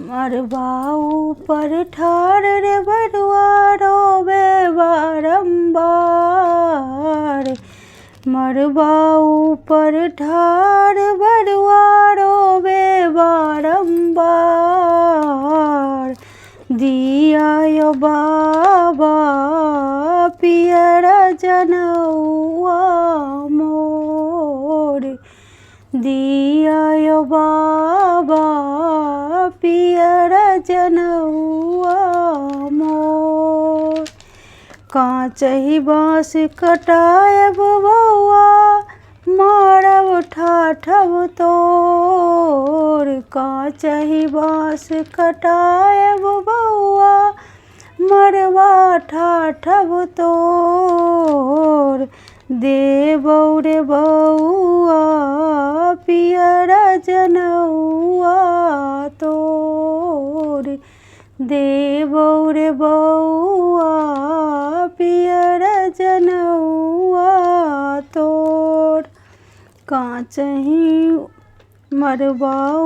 मरबा ऊपर ठाड़ रे बरुआ रोवे बारंबार। मरबा ऊपर ठाड़ बरुआ रोवे बारंबार। दिया यो बाबा पियर जनौआ मोर। दिया यो बाबा पियर जनौआ मोर। कांचही बाँस कटायब बउआ मारब ठाठब तोर। कांचही बाँस कटायब बउआ मरबा ठाठब तोर। देबौ रे बउआ पियर जनौआ तोर। देबौ रे बउआ पियर जनौआ तोर। कांचही मरबा